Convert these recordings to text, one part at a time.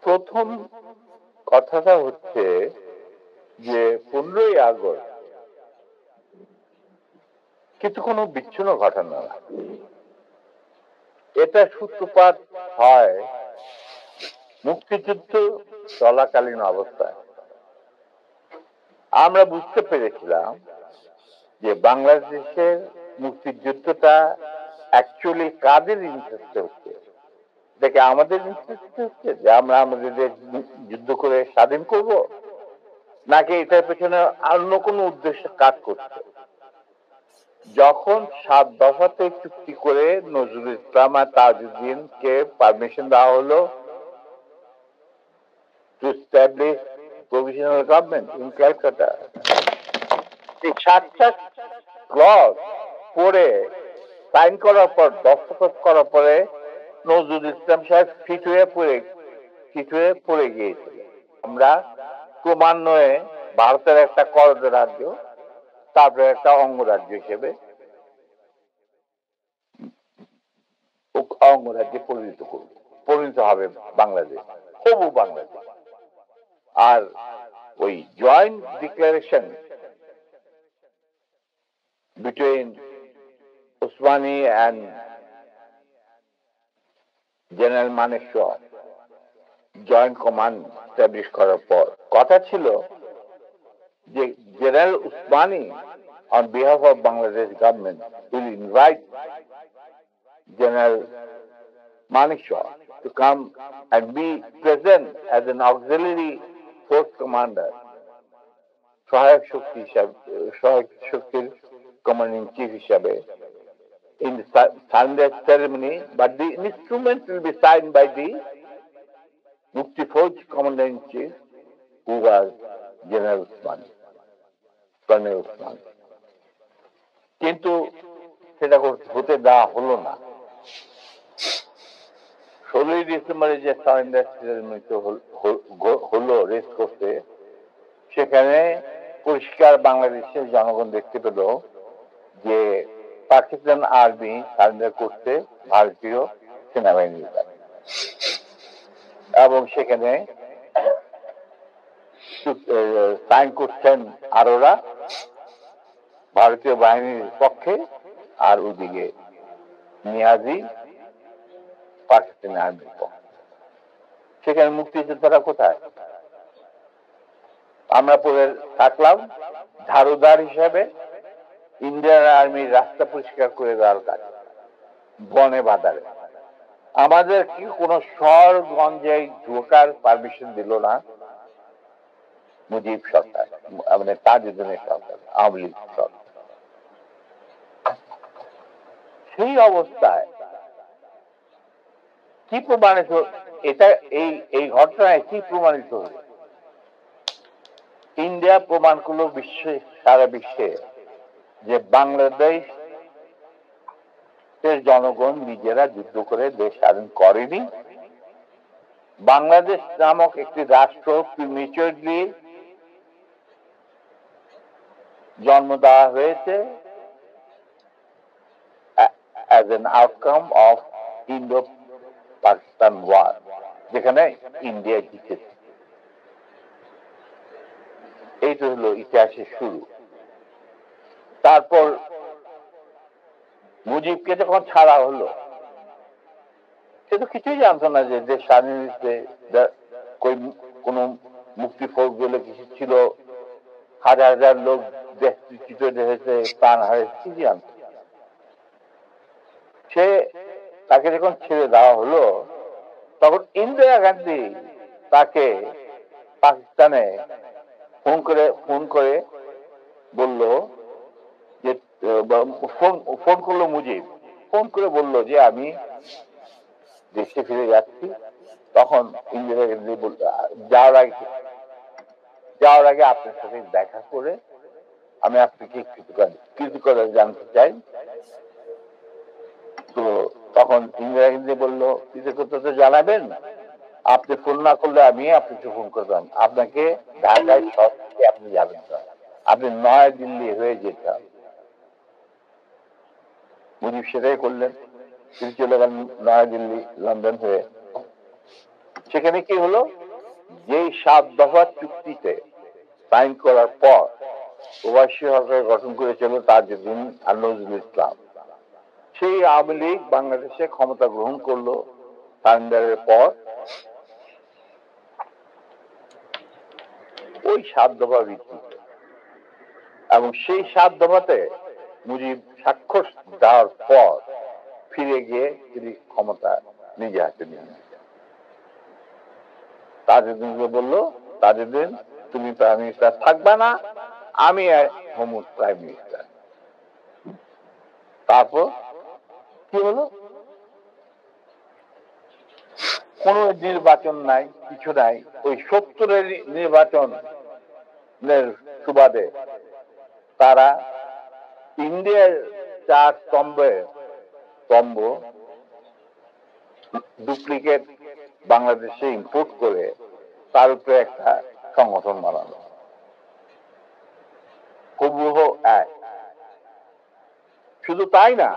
প্রথম কথাটা হচ্ছে যে 15ই আগস্ট কিন্তু কোনো বিচ্ছিন্ন ঘটনা না। এটা সূত্রপাত হয় মুক্তিযুদ্ধ চলাকালীন অবস্থায়। আমরা বুঝতে পেরেছিলাম যে বাংলাদেশের মুক্তিযুদ্ধটা অ্যাকচুয়ালি কাদের ইন্টারেস্টে হচ্ছে, দেখে আমাদের ইন্টারেস্টে হচ্ছে যে আমরা আমাদের দেশ যুদ্ধ করে স্বাধীন করব, নাকি এটার পেছনে অন্য কোনো উদ্দেশ্যে কাজ করছে। যখন 7 দফাতে চুক্তি করে নজরুল ইসলাম আর তাজউদ্দিনকে পারমিশন দেওয়া হলো to establish provisional government in Calcutta, এই 7টা ক্লজ পড়ে সাইন করার পর, দস্তখত করার পরে নজরুল ইসলাম সাহেব ফিট হয়ে পড়ে গিয়েছিল। আমরা ক্রমান্বয়ে ভারতের একটা করজ রাজ্য, তারপরে একটা অঙ্গরাজ্য হিসেবে অঙ্গরাজ্যে পরিণত হবে বাংলাদেশ, হবু বাংলাদেশ। আর ওই joint declaration between Osmani and general Manekshaw joint command establish করার পর কথা ছিল যে general Osmani on behalf of Bangladesh government will invite General Manekshaw to come and be present as an auxiliary force commander, সহায়ক শক্তির commanding chief হিসাবে in the surrender ceremony, but the instrument will be signed by the Mukti Fauj commander-in-chief, who was General Usmani, Colonel Usmani. কিন্তু সেটা হতে দেওয়া হলো না। 16ই ডিসেম্বরে যে সারেন্ডার সেরেমনি হলো রেস করতে, সেখানে পরিষ্কার বাংলাদেশের জনগণ দেখতে পেল যে পাকিস্তান আর্মি সারেন্ডার করতে ভারতীয় সেনাবাহিনীর কাছে, এবং সেখানে সাইন করছেন আরোরা ভারতীয় বাহিনীর পক্ষে, আর ওদিকে নিয়াজি পাকিস্তানি আর্মির পক্ষে। সেখানে মুক্তিযোদ্ধারা কোথায়? আমরা পরে থাকলাম ঝাড়ুদার হিসাবে ইন্ডিয়ান আর্মির রাস্তা পরিষ্কার করে দেওয়ার কাজ, বনে বাজারে। আমাদের কি কোনো শহরগঞ্জে ঢোকার পারমিশন দিল না মুজিব সরকার, মানে তাজউদ্দিনের সরকার, আওয়ামী লীগ সরকার। সেই অবস্থায় কি প্রমাণিত, এটা এই ঘটনায় কি প্রমাণিত হলো? ইন্ডিয়া প্রমাণ করলো সারা বিশ্বে যে বাংলাদেশের জনগণ নিজেরা যুদ্ধ করে দেশ স্বাধীন করেনি। বাংলাদেশ নামক একটি রাষ্ট্র প্রিমেচুরলি জন্ম দেওয়া হয়েছে as an outcome of Indo-Pakistan war, যেখানে ইন্ডিয়া জিতেছে। এইটা হলো ইতিহাসের শুরু। তারপর মুজিবকে যখন ছাড়া হলো, সে তো কিছুই জানতো না যে দেশ স্বাধীন হয়েছে, কোন মুক্তি ফৌজ বলে কিছু ছিল, হাজার হাজার লোক দেশচ্যুত হয়েছে, প্রাণ হারিয়েছে, কি জানতো। সে তাকে যখন ছেড়ে দেওয়া হলো, তখন ইন্দিরা গান্ধী তাকে পাকিস্তানে ফোন করে বলল যে, ফোন করলো মুজিব, ফোন করে বলল যে আমি দেশে ফিরে যাচ্ছি। তখন ইন্দিরা গান্ধী বলল, যাওয়ার আগে আপনার সাথে দেখা করে আমি আপনাকে কৃতজ্ঞতা জানতে চাই। তো তখন ইন্দিরা গান্ধী বললো, কৃতজ্ঞতা জানাবেন, আপনি ফোন না করলে আমি আপনাকে ফোন করতাম, আপনাকে ঢাকায় সব আপনি যাবেন না, আপনি নয়াদিল্লি হয়ে যেতে হবে। মুজিব সেটাই করলেন। তিনি চলে গেলেন নয়াদিল্লি, লন্ডন হয়ে। সেখানে কি হলো, যেই 7 দফা চুক্তিতে সাইন করার পর প্রবাসী সরকার গঠন করেছিল তাজউদ্দিন আর নজরুল ইসলাম, সেই আওয়ামী লীগ বাংলাদেশে ক্ষমতা গ্রহণ করলো সারেন্ডারের পর। ওই 7 দফা ভিত্তিতে, এবং সেই 7 দফাতে মুজিব স্বাক্ষর দেওয়ার পর ফিরে গিয়ে তিনি ক্ষমতা নিজে হাতে নিয়ে নেন। তাজউদ্দিনকে বললো, তাজউদ্দিন তুমি প্রাইম মিনিস্টার থাকবে না, আমি হোম প্রাইম মিনিস্টার। তারপর কি হলো, কোন নির্বাচন নাই, কিছু নাই। ওই 70-এর নির্বাচনের সুবাদে তারা ইন্ডিয়ার 4 স্তম্ভ ডুপ্লিকেট বাংলাদেশে ইম্পোর্ট করে তার উপরে একটা সংগঠন বানানো, হুবহু এক। শুধু তাই না,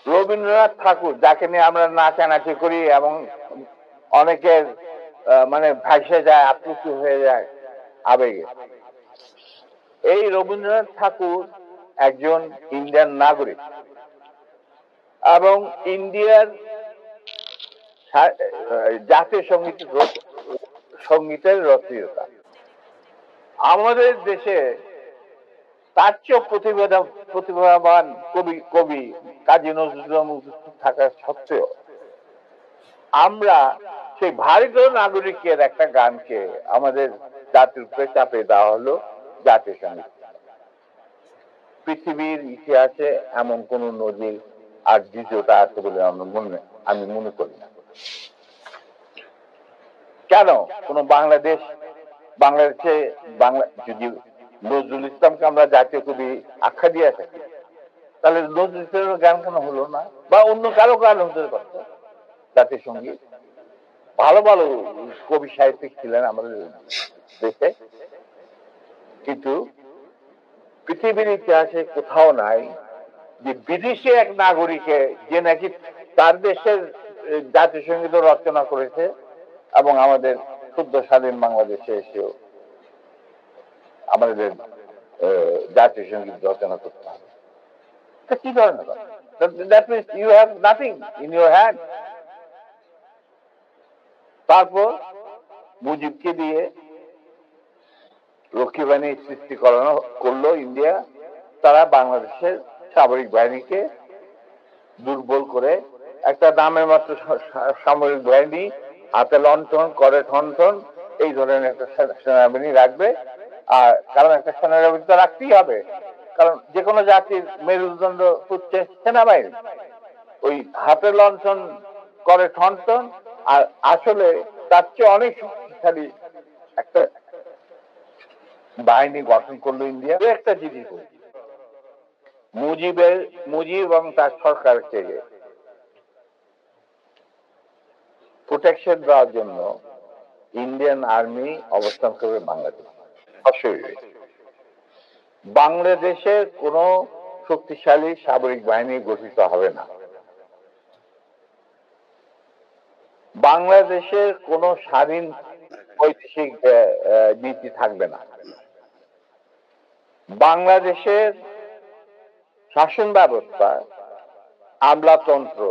রবীন্দ্রনাথ ঠাকুর, যাকে নিয়ে আমরা নাচানাচি করি এবং অনেকের মানে ভাসে যায়, আপ্লুত হয়ে যায় আবেগে, এই রবীন্দ্রনাথ ঠাকুর একজন ইন্ডিয়ান নাগরিক এবং ইন্ডিয়ার জাতীয় সঙ্গীতের রচয়িতা। আমাদের দেশে তার চেয়ে প্রতিভাবান কবি কাজী নজরুল ইসলাম উপস্থিত থাকা সত্ত্বেও আমরা সেই ভারতীয় নাগরিকের একটা গানকে আমাদের জাতির উপরে চাপে দেওয়া হলো জাতীয় সঙ্গীত। পৃথিবীর ইতিহাসে এমন কোন নজির আর দ্বিতীয়টা আছে বলে আমি মনে করি না। কেন কোন বাংলাদেশে যদি নজরুল ইসলামকে আমরা জাতীয় কবি আখ্যা দিয়ে থাকি, তাহলে নজরুল ইসলামের গান কেন হলো না? বা অন্য কারো গান হতে পারত জাতীয় সঙ্গীত। ভালো ভালো কবি সাহিত্যিক ছিলেন আমাদের দেশে, কিন্তু পৃথিবীর ইতিহাসে কোথাও নাই যে বিদেশি এক নাগরিকে যে নাকি তার দেশের জাতীয় সঙ্গীত রচনা করেছে এবং আমাদের শুদ্ধ স্বাধীন বাংলাদেশে এসেও আমাদের জাতীয় সঙ্গীত রচনা করতে হবে। কি ধরনের কথা? That means you have nothing in your hand. তারপর মুজিবকে দিয়ে রক্ষী বাহিনী সৃষ্টি করলো ইন্ডিয়া। তারা বাংলাদেশের সামরিক বাহিনীকে দুর্বল করে একটা নামের মাত্র সামরিক বাহিনী, হাতে লণ্ঠন, করে ঠনঠন, এই ধরনের একটা সেনাবাহিনী রাখবে। আর কারণ একটা সেনাবাহিনী তো রাখতেই হবে, কারণ যে কোনো জাতির মেরুদণ্ড হচ্ছে সেনাবাহিনী। ওই হাতে লণ্ঠন, করে ঠনঠন, আর আসলে তার চেয়ে অনেক শক্তিশালী একটা বাহিনী গঠন করলো ইন্ডিয়া। একটা জিনিস, মুজিব এবং তার সরকারকে প্রোটেকশন দেওয়ার জন্য ইন্ডিয়ান আর্মি অবস্থান করবে বাংলাদেশ। বাংলাদেশের কোন শক্তিশালী সামরিক বাহিনী গঠিত হবে না। বাংলাদেশের কোন স্বাধীন বৈদেশিক নীতি থাকবে না। বাংলাদেশের শাসন ব্যবস্থা, আমলাতন্ত্র,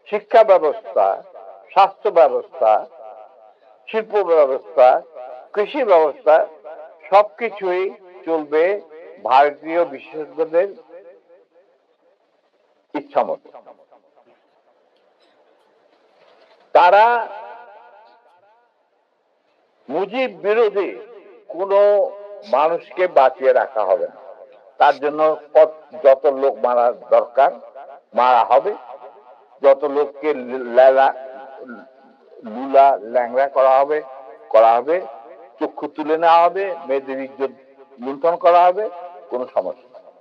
শিক্ষা ব্যবস্থা, স্বাস্থ্য ব্যবস্থা, শিল্প ব্যবস্থা, কৃষি ব্যবস্থা সবকিছুই চলবে ভারতীয় বিশেষজ্ঞদের ইচ্ছা মতো। তারা মুজিব বিরোধী কোন মানুষকে বাঁচিয়ে রাখা হবে না। তার জন্য যত লোক মারা দরকার মারা হবে, যত লোককে লুলা ল্যাংড়া করা হবে, চক্ষু তুলে নেওয়া হবে, মেয়েদের ইজ্জত লুণ্ঠন করা হবে, কোনো সমস্যা নেই।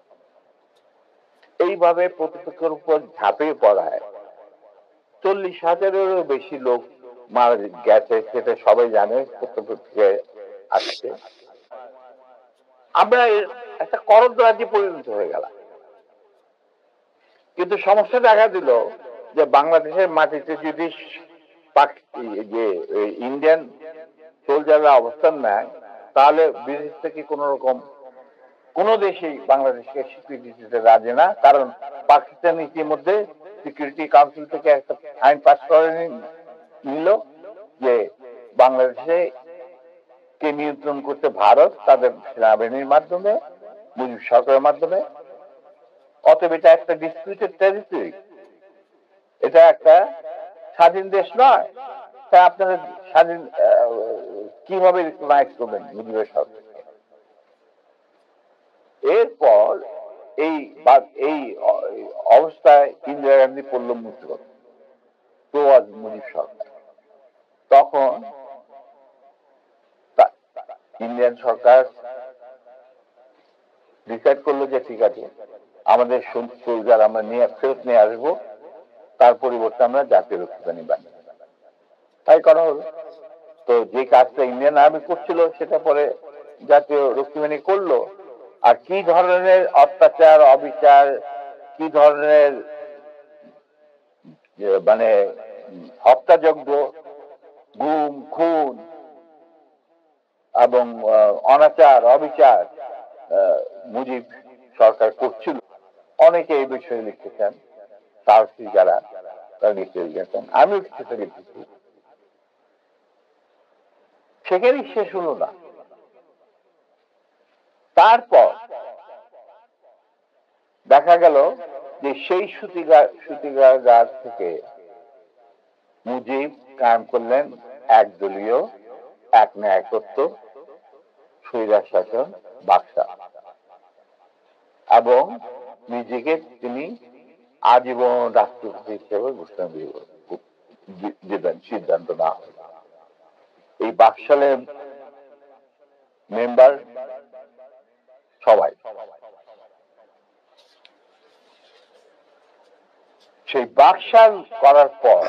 এইভাবে প্রতিপক্ষের উপর ঝাঁপিয়ে পড়ায় 40,000-এরও বেশি লোক মারা গেছে, সেটা সবাই জানে, পত্রপত্রিকায় আসছে। আমরা একটা করদ রাজ্যে পরিণত হয়ে গেলাম। কিন্তু সমস্যা দেখা দিল যে বাংলাদেশের মাটিতে যদি যে ইন্ডিয়ান সোলজাররা অবস্থান নেয়, তাহলে বিদেশ থেকে কোন রকম কোন দেশেই বাংলাদেশকে স্বীকৃতি দিতে রাজি না। কারণ পাকিস্তান ইতিমধ্যে সিকিউরিটি কাউন্সিল থেকে একটা আইন পাস করে নিল যে বাংলাদেশে কে নিয়ন্ত্রণ করতে ভারত তাদের সেনাবাহিনীর মাধ্যমে, মুজিব সরকারের মাধ্যমে। অতএব এটা একটা ডিসপিউটেড টেরিটরি, এটা একটা স্বাধীন দেশ নয়। তাই আপনারা স্বাধীন কিভাবে রিকগনাইজ করবেন মুজিবের সরকারকে? এরপর এই অবস্থায় ইন্দিরা গান্ধী পড়ল মুসিবত, তো আজ মুজিব সরকার। তখন ইন্ডিয়ান সরকার ডিসাইড করলো যে ঠিক আছে, আমাদের সোলজার আমরা ফেরত নিয়ে আসবো, তার পরিবর্তে আমরা জাতীয় রক্ষী বাহিনী বানিয়ে। তাই করা হলো। তো যে কাজটা ইন্ডিয়ান আর্মি করছিল সেটা পরে জাতীয় রক্ষী বাহিনী করলো। আর কি ধরনের অত্যাচার, অবিচার, কি ধরনের মানে হত্যাযজ্ঞ, গুম খুন এবং অনাচার অবিচার মুজিব সরকার করছিল, অনেকে এই বিষয়ে লিখেছেন, সাহসী যারা তারা লিখেছেন, আমিও কিছুটা লিখেছি। সেখানেই শেষ হলো না। তারপর দেখা গেল যে সেই সুতিগার থেকে মুজিব কায়েম করলেন একদলীয় এক ন্যায়তত্ত্ব, স্বৈরাচার শাসন, বাকশাল, এবং নিজেকে তিনি আজীবন রাষ্ট্রপতি হিসেবে ঘোষণা দিবেন সিদ্ধান্ত না হয়। এই বাকশালের মেম্বার সবাই। সেই বাকশাল করার পর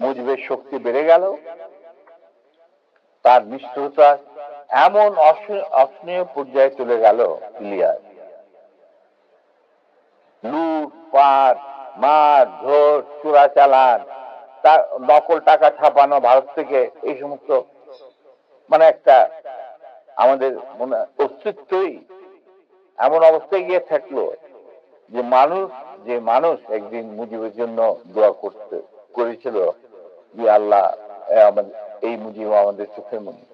মুজিবের শক্তি বেড়ে গেল, তার নিষ্ঠুরতা এমন অসহনীয় পর্যায়ে চলে গেল, ইলিয়াস লুটপাট, মার ধর, চোরাচালান, নকল টাকা ছাপানো ভারত থেকে, এই সমস্ত মানে একটা আমাদের মনে অস্তিত্বই এমন অবস্থায় গিয়ে থাকলো যে মানুষ একদিন মুজিবের জন্য দোয়া করেছিল যে আল্লাহ এই মুজিব আমাদের চোখের মনে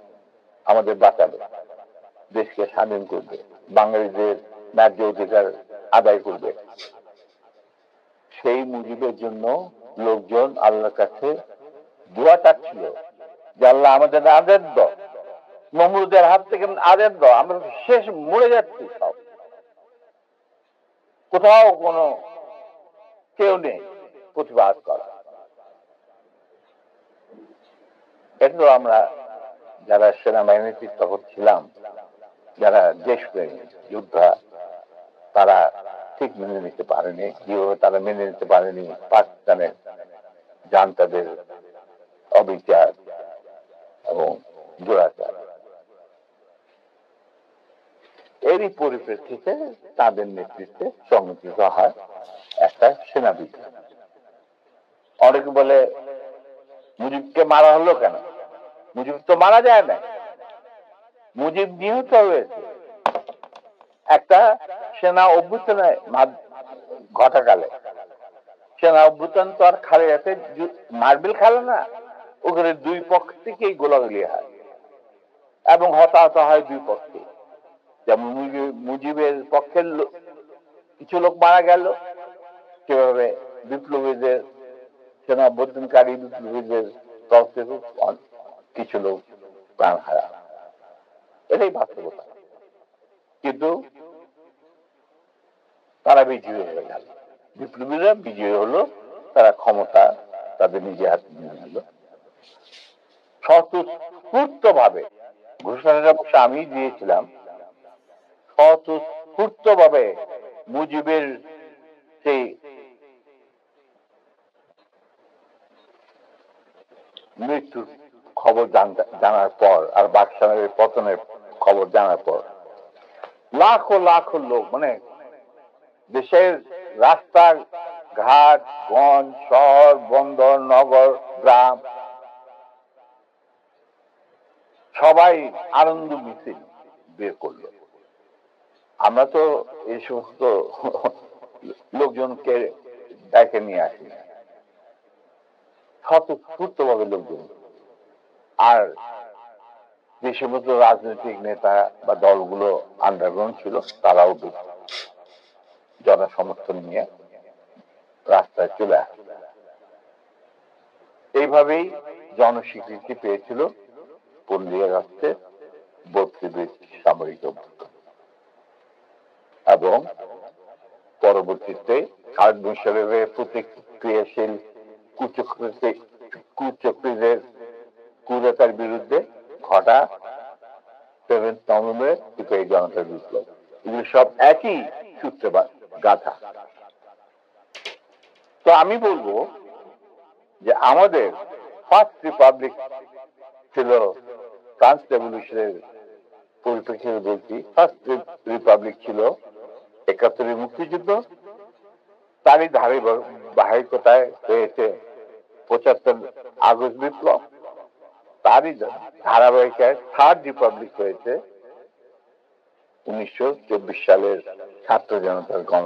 আমাদের বাঁচাবে, দেশকে স্বাধীন করবে, বাঙালিদের ন্যায্য অধিকার আদায় করবে। সেই মুজিবের জন্য লোকজন আল্লাহর কাছে দোয়া চাচ্ছিল যে আল্লাহ আমাদের আদেশ দাও, নমরুদের হাত থেকে আদেশ দাও, আমরা শেষ মরে যাচ্ছি, সব কোথাও কোনো কেউ নেই প্রতিবাদ করা। এটা আমরা যারা সেনাবাহিনীতে তখন ছিলাম, যারা দেশপ্রেমী যোদ্ধা, তারা ঠিক মেনে নিতে পারেনি। কিভাবে তারা মেনে নিতে পারেনি পাকিস্তানের জান্তাদের অবিচার এবং দুরাচার। এরই পরিপ্রেক্ষিতে তাদের নেতৃত্বে সংগঠিত হয় একটা সেনা বিদ্রোহ। অনেকে বলে মুজিবকে মারা হলো কেন? মুজিব তো মারা যায় না, মুজিব নিহত হয়েছে একটা সেনা অভ্যুত্থানের ঘটাকালে। সেনা অভ্যুত্থান তো আর খালি হাতে মার্বেল খেলে না, ওখানে দুই পক্ষ থেকেই গোলাগুলি হয় এবং হতাহত হয় দুই পক্ষে। যেমন মুজিবের পক্ষের কিছু লোক মারা গেল, সেভাবে বিপ্লবীদের সেনা অভ্যুত্থানকারী বিপ্লবীদের তরফ থেকে কিছু লোক প্রাণ হারা। এটাই বাস্তবতা। কিন্তু তারা বিজয়ী হয়ে গেল, বিপ্লবীরা বিজয়ী হলো, তারা ক্ষমতা তাদের নিজে হাতে নিয়ে নিল। স্বতঃস্ফূর্ত ভাবে ঘোষণাটা অবশ্য আমি দিয়েছিলাম, স্বতঃস্ফূর্ত ভাবে মুজিবের সেই মৃত্যুর খবর জানার পর আর বাকশালের পতনের খবর জানার পর লাখো লাখো লোক, মানে দেশের রাস্তা ঘাট, গঞ্জ, শহর, বন্দর, নগর, গ্রাম সবাই আনন্দ মিছিল বের করলো। আমরা তো এই সমস্ত লোকজনকে ডেকে নিয়ে আসি, স্বতঃস্ফূর্ত ভাবে লোকজন। আর যে সমস্ত রাজনৈতিক নেতা বা দলগুলো আন্ডারগ্রাউন্ড ছিল তারাও জনসমর্থন নিয়ে রাস্তায় চলে আসে। এইভাবেই জনস্বীকৃতি পেয়েছিল 15 আগস্টের 32 সামরিক অভ্যুত্থান। এবং পরবর্তীতে খালেদ মোশাররফের প্রতিক্রিয়াশীল কুচক্রীদের ক্রুরতার বিরুদ্ধে ঘটা 7th নভেম্বরের সিপাহী জনতার বিপ্লব। এগুলো সব একই সূত্রে গাথা। তো আমি বলবো যে আমাদের ফার্স্ট রিপাবলিক ছিল ফ্রান্স রেভলিউশনের পরিপ্রেক্ষিতে বলছি, ফার্স্ট রিপাবলিক ছিল 71 মুক্তিযুদ্ধ, তারই ধারাবাহিকতায় হয়েছে 75 আগস্ট বিপ্লব, তারই ধারাবাহিকায় থার্ড রিপাবলিক হয়েছে 1924 সালের ছাত্র জনতার গণ